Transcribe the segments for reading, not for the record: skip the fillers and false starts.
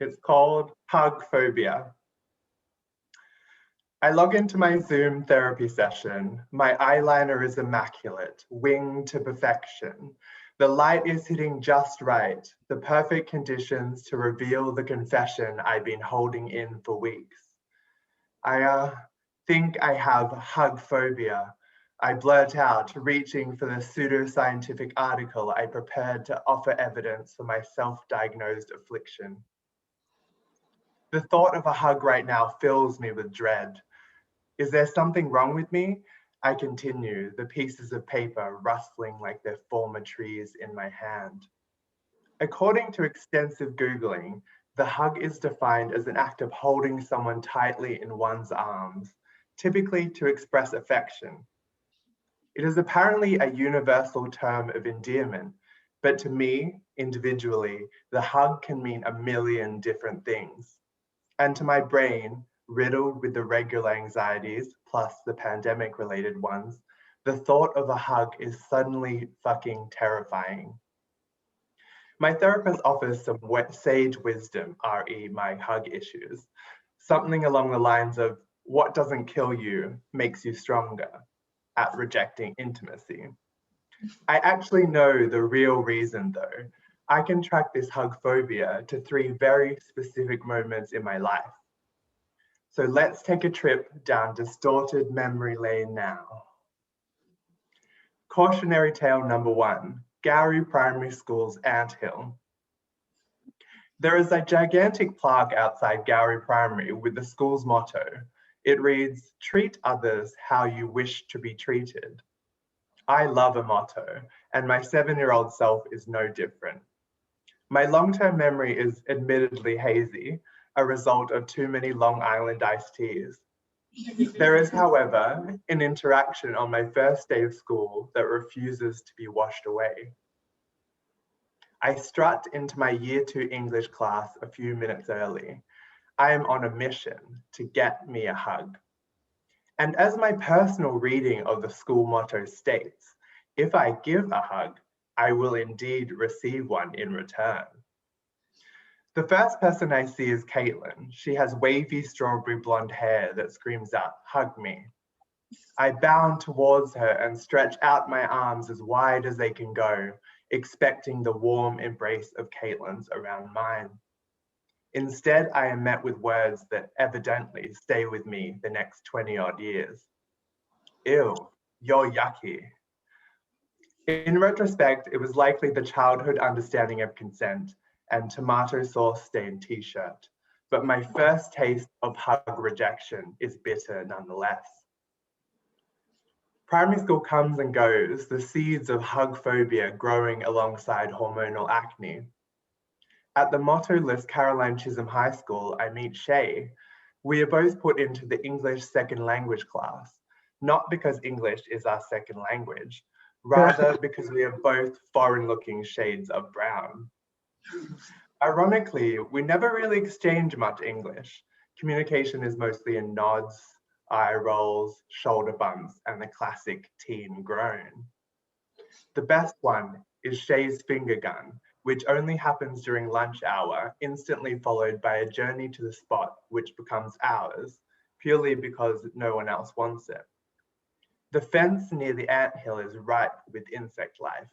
It's called Hugphobia. I log into my Zoom therapy session. My eyeliner is immaculate, winged to perfection. The light is hitting just right, the perfect conditions to reveal the confession I've been holding in for weeks. I think I have hugphobia. I blurt out, reaching for the pseudoscientific article I prepared to offer evidence for my self-diagnosed affliction. The thought of a hug right now fills me with dread. Is there something wrong with me? I continue, the pieces of paper rustling like their former trees in my hand. According to extensive Googling, the hug is defined as an act of holding someone tightly in one's arms, typically to express affection. It is apparently a universal term of endearment, but to me, individually, the hug can mean a million different things. And to my brain, riddled with the regular anxieties, plus the pandemic-related ones, the thought of a hug is suddenly fucking terrifying. My therapist offers some sage wisdom, re my hug issues, something along the lines of, what doesn't kill you makes you stronger at rejecting intimacy. I actually know the real reason though. I can track this hug phobia to 3 very specific moments in my life. So let's take a trip down distorted memory lane now. Cautionary tale number 1, Gowrie Primary School's anthill. There is a gigantic plaque outside Gowrie Primary with the school's motto. It reads, treat others how you wish to be treated. I love a motto, and my 7-year-old self is no different. My long-term memory is admittedly hazy, a result of too many Long Island iced teas. There is, however, an interaction on my first day of school that refuses to be washed away. I strut into my Year 2 English class a few minutes early. I am on a mission to get me a hug. And as my personal reading of the school motto states, if I give a hug, I will indeed receive one in return. The first person I see is Caitlin. She has wavy strawberry blonde hair that screams out, hug me. I bound towards her and stretch out my arms as wide as they can go, expecting the warm embrace of Caitlin's around mine. Instead, I am met with words that evidently stay with me the next 20 odd years. Ew, you're yucky. In retrospect, it was likely the childhood understanding of consent and tomato sauce stained t-shirt, but my first taste of hug rejection is bitter nonetheless. Primary school comes and goes, the seeds of hug phobia growing alongside hormonal acne. At the motto-less Caroline Chisholm High School, I meet Shay. We are both put into the English second language class, not because English is our second language, rather because we are both foreign-looking shades of brown. Ironically, we never really exchange much English. Communication is mostly in nods, eye rolls, shoulder bumps, and the classic teen groan. The best one is Shay's finger gun, which only happens during lunch hour, instantly followed by a journey to the spot, which becomes ours, purely because no one else wants it. The fence near the anthill is ripe with insect life,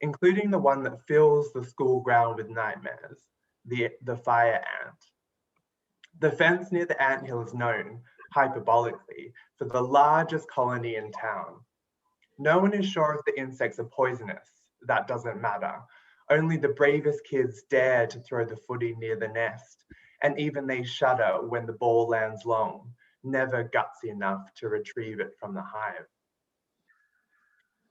including the one that fills the school ground with nightmares, the fire ant. The fence near the anthill is known, hyperbolically, for the largest colony in town. No one is sure if the insects are poisonous. That doesn't matter. Only the bravest kids dare to throw the footy near the nest, and even they shudder when the ball lands long, never gutsy enough to retrieve it from the hive.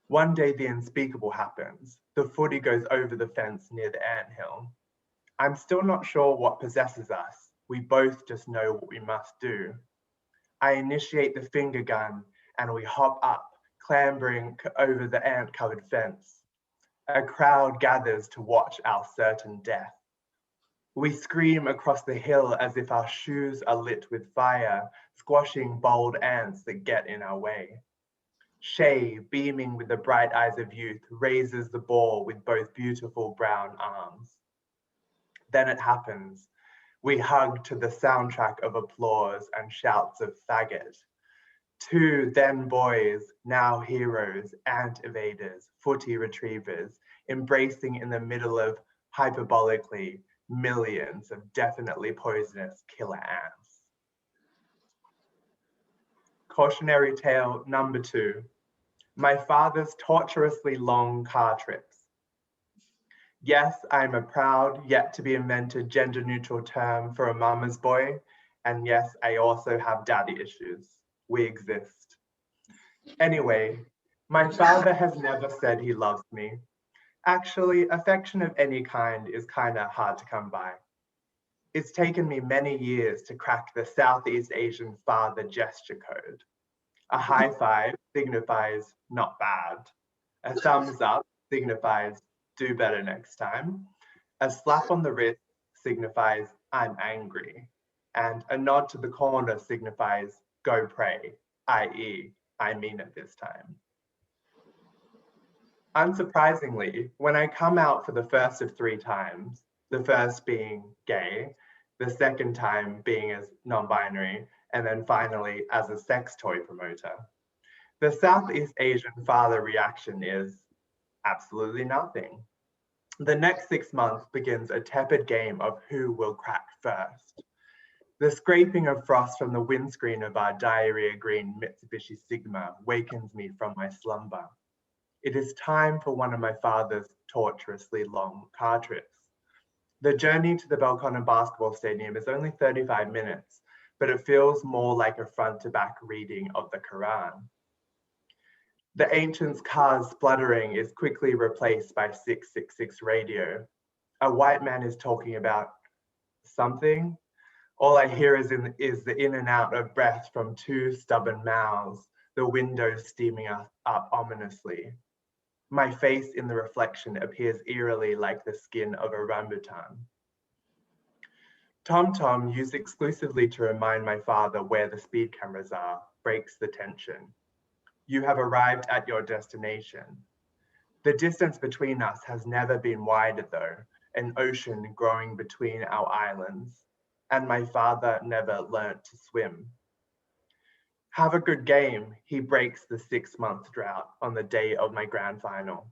One day the unspeakable happens. The footy goes over the fence near the anthill. I'm still not sure what possesses us. We both just know what we must do. I initiate the finger gun and we hop up, clambering over the ant-covered fence. A crowd gathers to watch our certain death. We scream across the hill as if our shoes are lit with fire, squashing bold ants that get in our way. Shay, beaming with the bright eyes of youth, raises the ball with both beautiful brown arms. Then it happens. We hug to the soundtrack of applause and shouts of faggot. Two then boys, now heroes and evaders, footy retrievers, embracing in the middle of hyperbolically millions of definitely poisonous killer ants. Cautionary tale number 2, my father's tortuously long car trips. Yes, I'm a proud, yet to be invented gender neutral term for a mama's boy. And yes, I also have daddy issues. We exist. Anyway, my father has never said he loves me. Actually, affection of any kind is kind of hard to come by. It's taken me many years to crack the Southeast Asian father gesture code. A high five signifies not bad. A thumbs up signifies do better next time. A slap on the wrist signifies I'm angry. And a nod to the corner signifies go pray, i.e., I mean it this time. Unsurprisingly, when I come out for the first of 3 times, the first being gay, the second time being as non-binary, and then finally as a sex toy promoter, the Southeast Asian father reaction is absolutely nothing. The next 6 months begins a tepid game of who will crack first. The scraping of frost from the windscreen of our diarrhea green Mitsubishi Sigma wakens me from my slumber. It is time for one of my father's tortuously long car trips. The journey to the Belconnen basketball stadium is only 35 minutes, but it feels more like a front to back reading of the Quran. The ancient's car's spluttering is quickly replaced by 666 radio. A white man is talking about something. All I hear is the in and out of breath from 2 stubborn mouths, the windows steaming up ominously. My face in the reflection appears eerily like the skin of a rambutan. TomTom, used exclusively to remind my father where the speed cameras are, breaks the tension. You have arrived at your destination. The distance between us has never been wider though, an ocean growing between our islands, and my father never learnt to swim. Have a good game, he breaks the 6-month drought on the day of my grand final.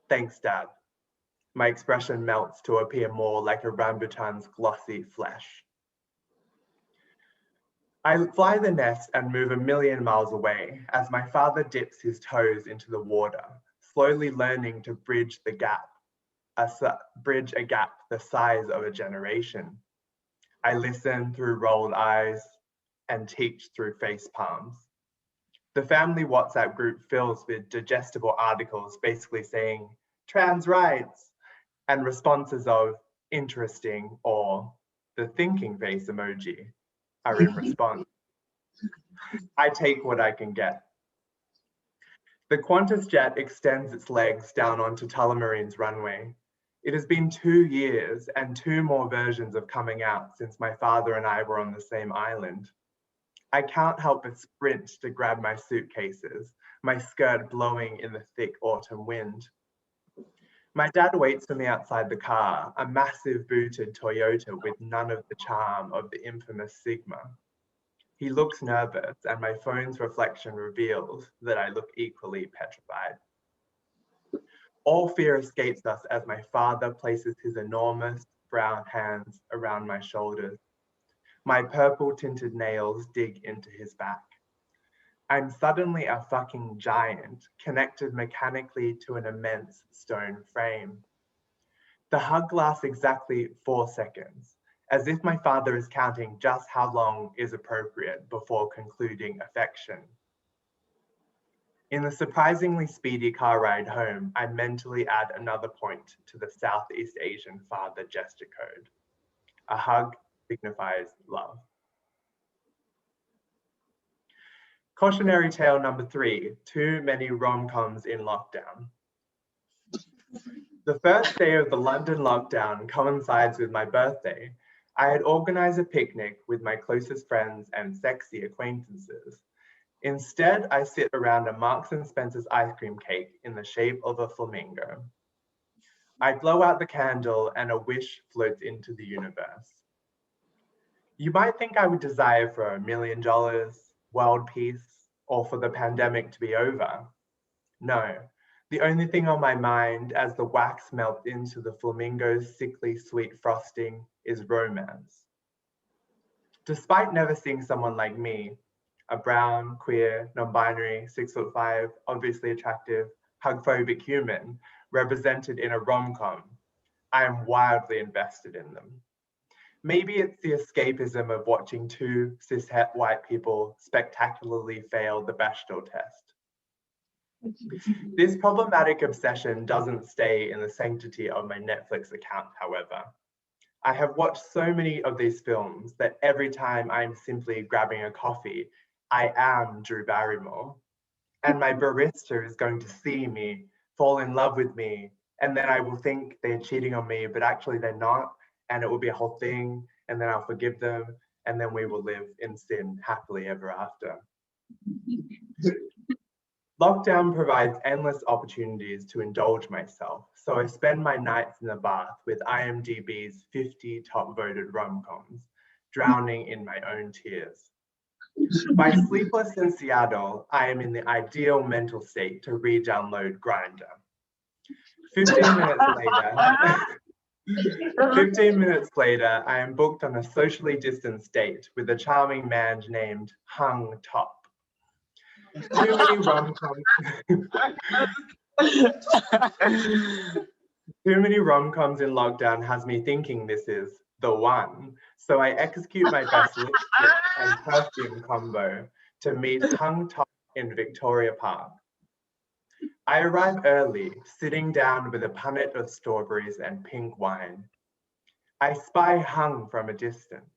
Thanks, Dad. My expression melts to appear more like a rambutan's glossy flesh. I fly the nest and move a million miles away as my father dips his toes into the water, slowly learning to bridge a gap the size of a generation. I listen through rolled eyes and teach through face palms. The family WhatsApp group fills with digestible articles basically saying trans rights and responses of interesting or the thinking face emoji are in response. I take what I can get. The Qantas jet extends its legs down onto Tullamarines runway. It has been 2 years and 2 more versions of coming out since my father and I were on the same island. I can't help but sprint to grab my suitcases, my skirt blowing in the thick autumn wind. My dad waits for me outside the car, a massive booted Toyota with none of the charm of the infamous Sigma. He looks nervous and my phone's reflection reveals that I look equally petrified. All fear escapes us as my father places his enormous brown hands around my shoulders. My purple tinted nails dig into his back. I'm suddenly a fucking giant, connected mechanically to an immense stone frame. The hug lasts exactly 4 seconds, as if my father is counting just how long is appropriate before concluding affection. In the surprisingly speedy car ride home, I mentally add another point to the Southeast Asian father gesture code. A hug signifies love. Cautionary tale number 3, too many rom-coms in lockdown. The first day of the London lockdown coincides with my birthday. I had organized a picnic with my closest friends and sexy acquaintances. Instead, I sit around a Marks and Spencer's ice cream cake in the shape of a flamingo. I blow out the candle and a wish floats into the universe. You might think I would desire for $1 million, world peace, or for the pandemic to be over. No, the only thing on my mind as the wax melts into the flamingo's sickly sweet frosting is romance. Despite never seeing someone like me, a brown, queer, non-binary, 6'5", obviously attractive, hugphobic human represented in a rom-com, I am wildly invested in them. Maybe it's the escapism of watching two cishet white people spectacularly fail the Bechdel test. This problematic obsession doesn't stay in the sanctity of my Netflix account, however. I have watched so many of these films that every time I'm simply grabbing a coffee, I am Drew Barrymore. And my barista is going to see me, fall in love with me, and then I will think they're cheating on me, but actually they're not, and it will be a whole thing, and then I'll forgive them, and then we will live in sin happily ever after. Lockdown provides endless opportunities to indulge myself, so I spend my nights in the bath with IMDb's 50 top voted rom-coms, drowning in my own tears. By Sleepless in Seattle, I am in the ideal mental state to re-download Grindr. 15 minutes later, I am booked on a socially distanced date with a charming man named Hung Top. Too many rom-coms. Too many rom-coms in lockdown has me thinking this is the one. So I execute my best lipstick and perfume combo to meet Hung Top in Victoria Park. I arrive early, sitting down with a punnet of strawberries and pink wine. I spy Hung from a distance.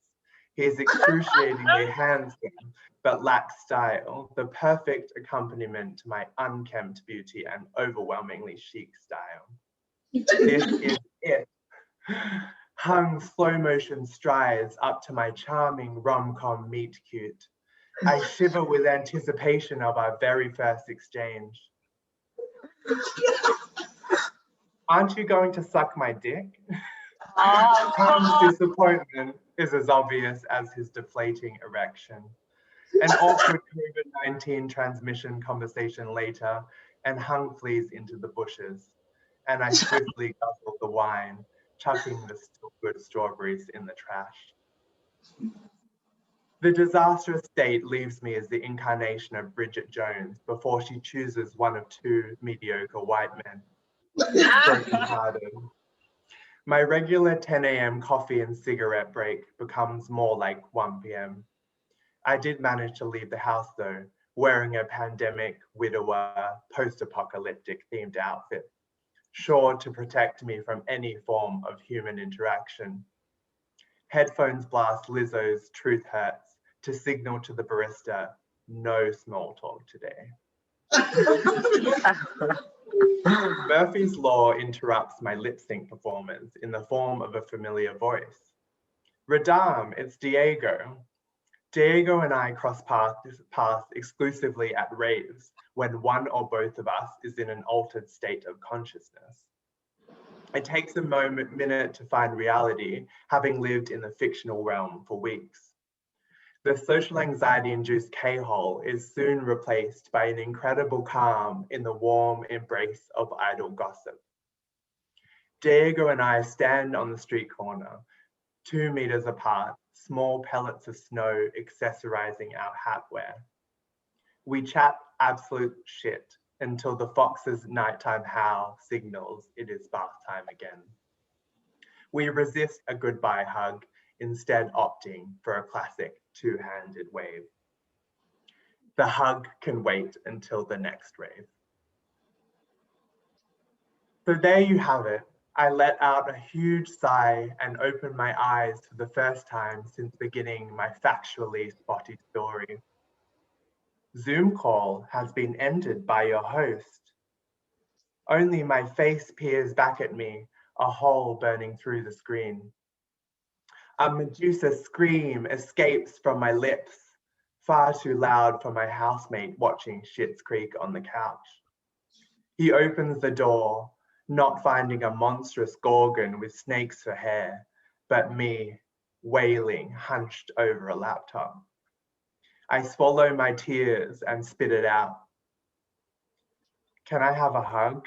He is excruciatingly handsome, but lacks style, the perfect accompaniment to my unkempt beauty and overwhelmingly chic style. This is it. Hung slow motion strides up to my charming rom-com meet cute. I shiver with anticipation of our very first exchange. Aren't you going to suck my dick? Hung's disappointment is as obvious as his deflating erection. An awkward COVID-19 transmission conversation later, and Hung flees into the bushes, and I swiftly guzzle the wine, chucking the still good strawberries in the trash. The disastrous date leaves me as the incarnation of Bridget Jones before she chooses one of two mediocre white men. Broken-hearted. My regular 10 a.m. coffee and cigarette break becomes more like 1 p.m. I did manage to leave the house though, wearing a pandemic, widower, post-apocalyptic themed outfit, sure to protect me from any form of human interaction. Headphones blast Lizzo's Truth Hurts to signal to the barista, no small talk today. Murphy's Law interrupts my lip sync performance in the form of a familiar voice. Radam, it's Diego. Diego and I cross paths exclusively at raves when one or both of us is in an altered state of consciousness. It takes a minute to find reality, having lived in the fictional realm for weeks. The social anxiety-induced K-hole is soon replaced by an incredible calm in the warm embrace of idle gossip. Diego and I stand on the street corner, 2 meters apart, small pellets of snow accessorizing our hatwear. We chat absolute shit until the fox's nighttime howl signals it is bath time again. We resist a goodbye hug, instead opting for a classic two-handed wave. The hug can wait until the next rave. So there you have it. I let out a huge sigh and opened my eyes for the first time since beginning my factually spotty story. Zoom call has been ended by your host. Only my face peers back at me, a hole burning through the screen. A Medusa scream escapes from my lips, far too loud for my housemate watching Schitt's Creek on the couch. He opens the door, not finding a monstrous gorgon with snakes for hair, but me, wailing, hunched over a laptop. I swallow my tears and spit it out. Can I have a hug?